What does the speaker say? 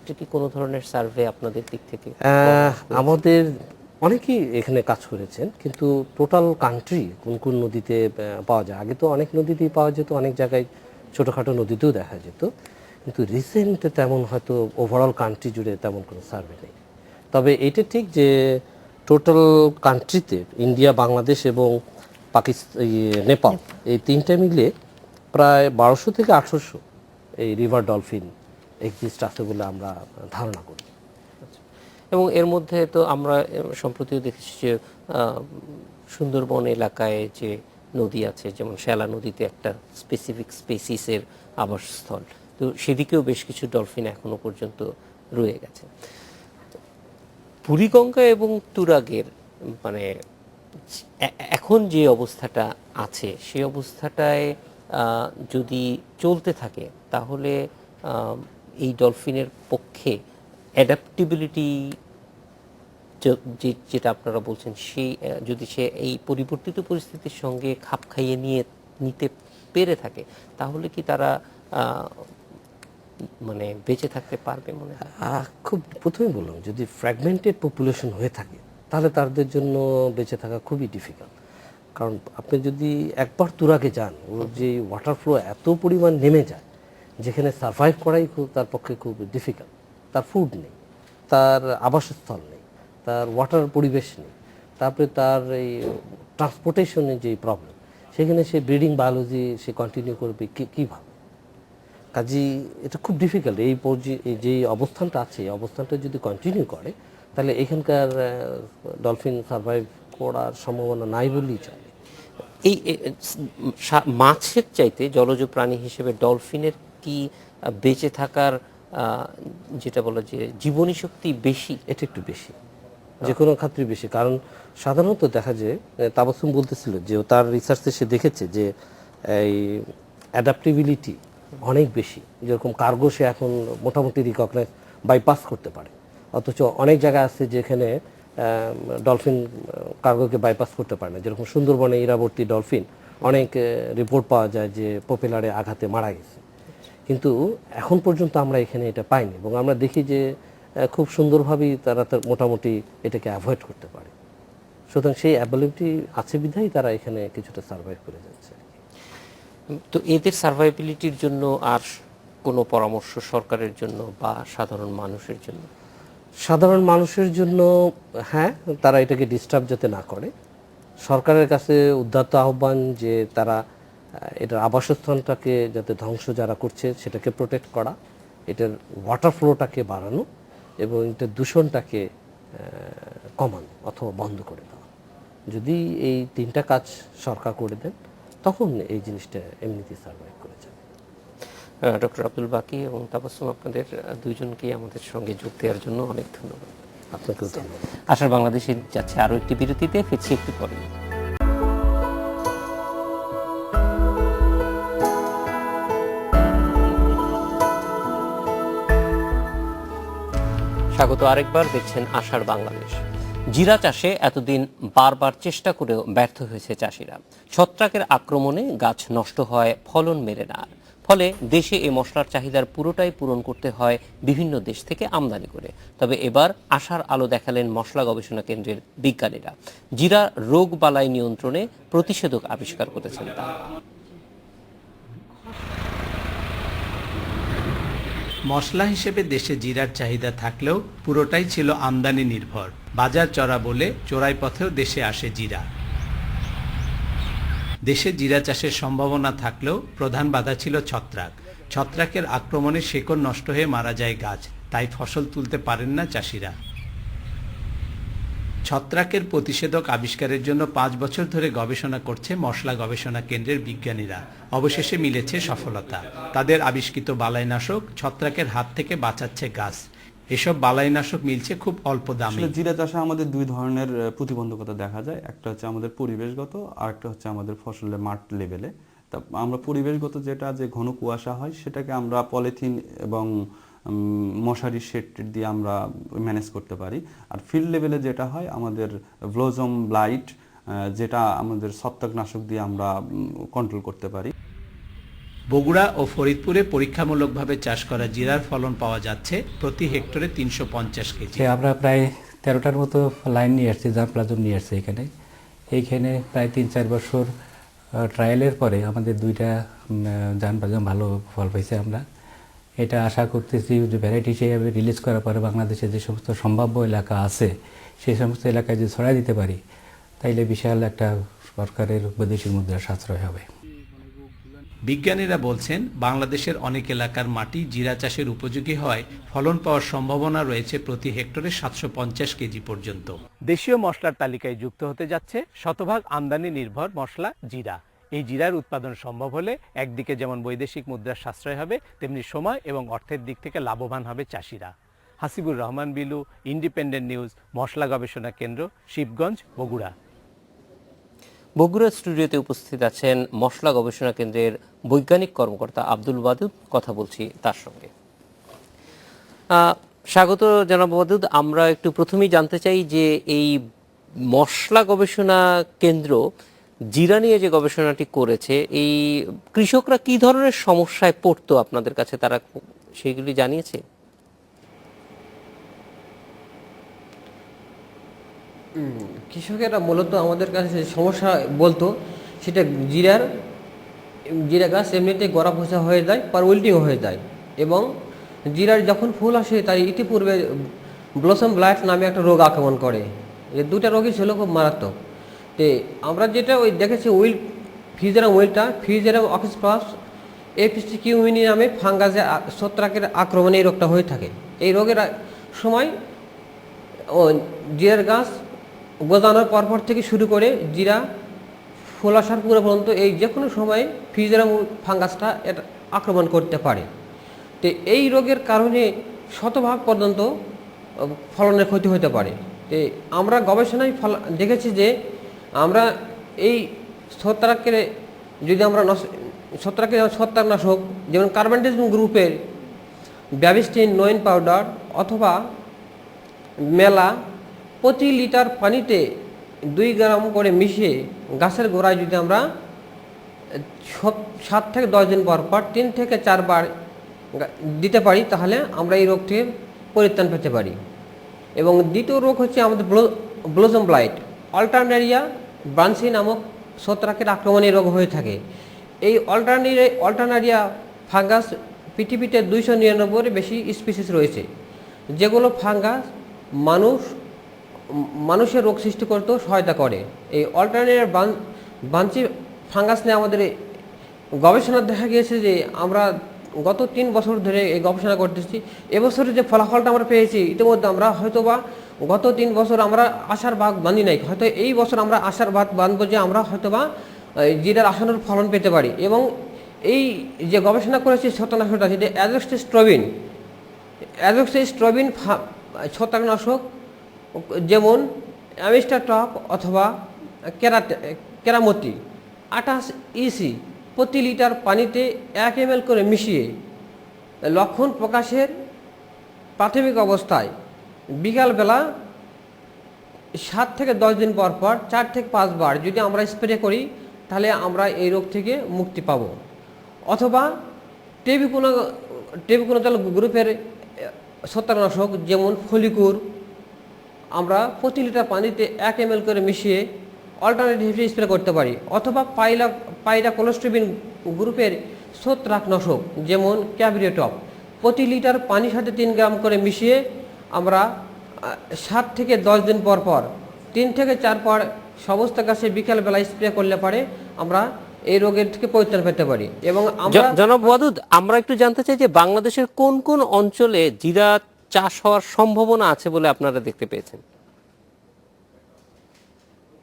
সেক্ষেত্রে কি কোনো ধরনের সার্ভে আপনাদের দিক থেকে আমাদের অনেকেই এখানে কাজ করেছেন, কিন্তু টোটাল কান্ট্রি কোন কোন নদীতে পাওয়া যায়, আগে তো অনেক নদীতেই পাওয়া যেত, অনেক জায়গায় ছোটোখাটো নদীতেও দেখা যেত, কিন্তু রিসেন্ট তেমন হয়তো ওভারঅল কান্ট্রি জুড়ে তেমন কোনো সার্ভে নেই। তবে এটা ঠিক যে টোটাল কান্ট্রিতে ইন্ডিয়া, বাংলাদেশ এবং পাকিস্তান, নেপাল, এই তিনটা মিলে প্রায় 1200 থেকে 1800 এই রিভার ডলফিন এক্সিস্ট আছে বলে আমরা ধারণা করি। এবং এর মধ্যে তো আমরা সম্প্রতিও দেখেছি যে সুন্দরবন এলাকায় যে নদী আছে, যেমন শ্যালা নদীতে একটা স্পেসিফিক স্পেসিসের আবাসস্থল, তো সেদিকেও বেশ কিছু ডলফিন এখনো পর্যন্ত রয়ে গেছে। বুড়িগঙ্গা এবং তুরাগের মানে এখন যে অবস্থাটা আছে সেই অবস্থাটায় যদি চলতে থাকে তাহলে এই ডলফিনের পক্ষে অ্যাডাপ্টেবিলিটি যেটা আপনারা বলছেন, সেই যদি সে এই পরিবর্তিত পরিস্থিতির সঙ্গে খাপ খাইয়ে নিতে পেরে থাকে, তাহলে কি তারা মানে বেঁচে থাকতে পারবে মনে হয়? খুব প্রথমে বললাম, যদি ফ্র্যাগমেন্টেড পপুলেশন হয়ে থাকে তাহলে তাদের জন্য বেঁচে থাকা খুবই ডিফিকাল্ট। কারণ আপনি যদি একবার তুরাগে যান, ওর যে ওয়াটার ফ্লো এত পরিমাণ নেমে যায়, যেখানে সার্ভাইভ করাই তার পক্ষে খুব ডিফিকাল্ট। তার ফুড নেই, তার আবাসস্থল নেই, তার ওয়াটার পরিবেশ নেই, তারপরে তার এই ট্রান্সপোর্টেশনের যে প্রবলেম, সেখানে সে ব্রিডিং বায়োলজি সে কন্টিনিউ করবে কীভাবে? কাজেই এটা খুব ডিফিকাল্ট। এই যে অবস্থানটা আছে, এই অবস্থানটা যদি কন্টিনিউ করে তাহলে এখানকার ডলফিন সার্ভাইভ করার সম্ভাবনা নাই বললেই চলে। এই মাছের চাইতে জলজ প্রাণী হিসেবে ডলফিনের কি বেঁচে থাকার যেটা বলা যে জীবনী শক্তি বেশি? এটা একটু বেশি, যে কোনো ক্ষেত্রে বেশি। কারণ সাধারণত দেখা যায়, তাবাসসুম বলতেছিল যে তার রিসার্চে সে দেখেছে যে এই অ্যাডাপ্টেবিলিটি অনেক বেশি। যেরকম কার্গো সে এখন মোটামুটি রিকগনাইজ বাইপাস করতে পারে, অথচ অনেক জায়গা আছে যেখানে ডলফিন কার্গোকে বাইপাস করতে পারে না। যেরকম সুন্দরবনে ইরাবতী ডলফিন অনেক রিপোর্ট পাওয়া যায় যে প্রপেলারে আঘাতে মারা গেছে, কিন্তু এখন পর্যন্ত আমরা এখানে এটা পাইনি। এবং আমরা দেখি যে খুব সুন্দরভাবেই তারা মোটামুটি এটাকে অ্যাভয়েড করতে পারে। সুতরাং সেই অ্যাবিলিটি আছে বিধায় তারা এখানে কিছুটা সার্ভাইভ করে যাচ্ছে। তো এদের সার্ভাইবিলিটির জন্য আর কোনো পরামর্শ সরকারের জন্য বা সাধারণ মানুষের জন্য? সাধারণ মানুষের জন্য হ্যাঁ, তারা এটাকে ডিস্টার্ব যাতে না করে, সরকারের কাছে উদাত্ত আহ্বান যে তারা এটার আবাসস্থলটাকে যাতে ধ্বংস যারা করছে সেটাকে প্রোটেক্ট করা, এটার ওয়াটার ফ্লোটাকে বাড়ানো এবং এটার দূষণটাকে কমানো অথবা বন্ধ করে দেওয়া। যদি এই তিনটা কাজ সরকার করে দেন, তখন এই জিনিসটা এমনিতেই সার্ভাইভ করে যাবে। ডক্টর আব্দুল বাকি এবং তাবাসসুম, আপনাদের দুইজনকেই আমাদের সঙ্গে যোগ দেওয়ার জন্য অনেক ধন্যবাদ। আপনাকেও ধন্যবাদ। আশার বাংলাদেশে যাচ্ছে আরও একটি বিরতিতে, ফিরছি একটু পরে। স্বাগত আরেকবার, দেখছেন আশার বাংলাদেশ। জিরা চাষে এতদিন বারবার চেষ্টা করেও ব্যর্থ হয়েছে চাষিরা। ছত্রাকের আক্রমণে গাছ নষ্ট হয়, ফলন মেলে না। ফলে দেশে এই মশলার চাহিদার পুরোটাই পূরণ করতে হয় বিভিন্ন দেশ থেকে আমদানি করে। তবে এবার আশার আলো দেখালেন মশলা গবেষণা কেন্দ্রের বিজ্ঞানীরা। জিরা রোগ বালাই নিয়ন্ত্রণে প্রতিষেধক আবিষ্কার করেছেন তারা। মশলা হিসেবে দেশে জিরার চাহিদা থাকলেও পুরোটাই ছিল আমদানি নির্ভর। বাজার চড়া বলে চোরাই পথেও দেশে আসে জিরা। দেশে জিরা চাষের সম্ভাবনা থাকলেও প্রধান বাধা ছিল ছত্রাক। ছত্রাকের আক্রমণে শেকড় নষ্ট হয়ে মারা যায় গাছ, তাই ফসল তুলতে পারেন না চাষিরা। ছত্রাকের প্রতিষেধক আবিষ্কারের জন্য 5 বছর ধরে গবেষণা করছে মশলা গবেষণা কেন্দ্রের বিজ্ঞানীরা। অবশেষে মিলেছে সফলতা। তাদের আবিষ্কৃত বালাইনাশক ছত্রাকের হাত থেকে বাঁচাচ্ছে গাছ। এসব বালাইনাশক মিলছে খুব অল্প দামে। জিরা চাষে আমাদের দুই ধরনের প্রতিবন্ধকতা দেখা যায়। একটা হচ্ছে আমাদের পরিবেশগত, আর একটা হচ্ছে আমাদের ফসলের মাঠ লেভেলে। তা আমরা পরিবেশগত যেটা, যে ঘন কুয়াশা হয়, সেটাকে আমরা পলিথিন এবং মশারি শেড দিয়ে আমরা ম্যানেজ করতে পারি। আর ফিল্ড লেভেলে যেটা হয়, আমাদের ব্লোজম ব্লাইট, যেটা আমাদের ছত্রাকনাশক দিয়ে আমরা কন্ট্রোল করতে পারি। বগুড়া ও ফরিদপুরে পরীক্ষামূলকভাবে চাষ করা জিরার ফলন পাওয়া যাচ্ছে প্রতি হেক্টরে 350 কেজি। আমরা প্রায় 13টার মতো লাইন নিয়ে আসছি, জার্মপ্লাজম নিয়ে আসছি এইখানে প্রায় 3-4 বছর ট্রায়ালের পরে আমাদের 2টা জার্মপ্লাজম ভালো ফল পাইছে। আমরা এটা আশা করতেছি যে ভ্যারাইটি হিসেবে রিলিজ করার পরে বাংলাদেশে যে সমস্ত সম্ভাব্য এলাকা আছে সেই সমস্ত এলাকায় যদি ছড়াই দিতে পারি তাইলে বিশাল একটা সরকারের বৈদেশিক মুদ্রার সাশ্রয় হবে। বিজ্ঞানীরা বলছেন বাংলাদেশের অনেক এলাকার মাটি জিরা চাষের উপযোগী হয় ফলন পাওয়ার সম্ভাবনা রয়েছে প্রতি হেক্টরে 750 কেজি পর্যন্ত। দেশীয় মশলার তালিকায় যুক্ত হতে যাচ্ছে শতভাগ আমদানি নির্ভর মশলা জিরা। এই জিরার উৎপাদন সম্ভব হলে একদিকে যেমন বৈদেশিক মুদ্রার সাশ্রয় হবে, তেমনি সময় এবং অর্থের দিক থেকে লাভবান হবে চাষিরা। হাসিবুর রহমান বিলু, ইন্ডিপেন্ডেন্ট নিউজ, মশলা গবেষণা কেন্দ্র, শিবগঞ্জ, বগুড়া। বগুড়া স্টুডিওতে উপস্থিত আছেন মশলা গবেষণা কেন্দ্রের বৈজ্ঞানিক কর্মকর্তা আব্দুল ওয়াদুদ। কথা বলছি তার সঙ্গে। স্বাগত জনাব ওয়াদুদ। আমরা একটু প্রথমেই জানতে চাই যে এই মশলা গবেষণা কেন্দ্র জিরা নিয়ে যে গবেষণাটি করেছে, এই কৃষকরা কি ধরনের সমস্যায় পড়তো আপনাদের কাছে, তারা সেগুলি জানিয়েছে? কৃষকেরা মূলত আমাদের কাছে সমস্যা বলতো সেটা জিরা গাছ এমনিতে গড়া পচা হয়ে যায়, পর উইল্টিং হয়ে যায়, এবং জিরার যখন ফুল আসে তার ইতিপূর্বে ব্লসম ব্লাইট নামে একটা রোগ আক্রমণ করে। এই 2টা রোগই ছিল খুব মারাত্মক। তো আমরা যেটা দেখেছি ফিজেরাম অক্সিপ্লাস এপিস্টিকিউমিনি নামে ফাঙ্গাসের ছত্রাকের আক্রমণে এই রোগটা হয়ে থাকে। এই রোগের সময় জিরার গাছ গজানোর পরপর থেকে শুরু করে জিরা ফুল আসার পুরো পর্যন্ত এই যে কোনো সময় ফিজেরাম ফাঙ্গাসটা এটা আক্রমণ করতে পারে। তো এই রোগের কারণে শতভাগ পর্যন্ত ফলনের ক্ষতি হতে পারে। তো আমরা গবেষণায় দেখেছি যে আমরা এই ছত্রাকের যদি আমরা ছত্রাকনাশক যেমন কার্বনডাইজিম গ্রুপের ব্যাবিস্টিন 9 পাউডার অথবা মেলা প্রতি লিটার পানিতে 2 গ্রাম করে মিশিয়ে গাছের গোড়ায় যদি আমরা 7 থেকে 10 দিন পর 3 থেকে 4 বার দিতে পারি, তাহলে আমরা এই রোগ থেকে পরিত্রাণ পেতে পারি। এবং দ্বিতীয় রোগ হচ্ছে আমাদের ব্লসম ব্লাইট, অল্টারনারিয়া ব্রাঞ্চি নামক ছত্রাকের আক্রমণে রোগ হয়ে থাকে। এই অল্টারনারিয়া ফাঙ্গাস পৃথিবীতে 299 বেশি স্পিসিস রয়েছে, যেগুলো ফাঙ্গাস মানুষের রোগ সৃষ্টি করতেও সহায়তা করে। এই অল্টারনেটিভ ব্রাঞ্চি ফাঙ্গাস নিয়ে আমাদের গবেষণা দেখা গিয়েছে যে আমরা গত 3 বছর ধরে এই গবেষণা করতেছি। এবছরে যে ফলাফলটা আমরা পেয়েছি, ইতিমধ্যে আমরা হয়তোবা গত 3 বছর আমরা আশার বাদ বাঁধি নাই, হয়তো এই বছর আমরা আশার বাদ বাঁধবো যে আমরা হয়তোবা জিরার আসানোর ফলন পেতে পারি। এবং এই যে গবেষণা করেছি ছত্রাকনাশকটা, যেটা অ্যাজোক্সিস্ট্রোবিন ছত্রাকনাশক, যেমন অ্যামিস্টাটপ অথবা কেরামতি 28 EC প্রতি লিটার পানিতে 1 ml করে মিশিয়ে লক্ষণ প্রকাশের প্রাথমিক অবস্থায় বিকালবেলা 7 থেকে 10 দিন পর 4 থেকে 5 বার যদি আমরা স্প্রে করি, তাহলে আমরা এই রোগ থেকে মুক্তি পাব। অথবা টেবিকোনাজল গ্রুপের ছত্রাকনাশক যেমন ফলিকুর আমরা প্রতি লিটার পানিতে 1 ml করে মিশিয়ে অল্টারনেটিভলি স্প্রে করতে পারি। অথবা পাইরাকোলোস্ট্রিবিন গ্রুপের ছত্রাকনাশক যেমন ক্যাভিরিওটপ প্রতি লিটার পানির সাথে 3 গ্রাম করে মিশিয়ে আমরা 7 থেকে 10 দিন পর 3 থেকে 4 বার সমস্ত গাছে বিকালবেলা স্প্রে করলে পারে আমরা এই রোগের থেকে পরিত্রাণ পেতে পারি। এবং জনাব ওয়াদুদ, আমরা একটু জানতে চাই যে বাংলাদেশের কোন কোন অঞ্চলে জিরা চাষ হওয়ার সম্ভাবনা আছে বলে আপনারা দেখতে পেয়েছেন?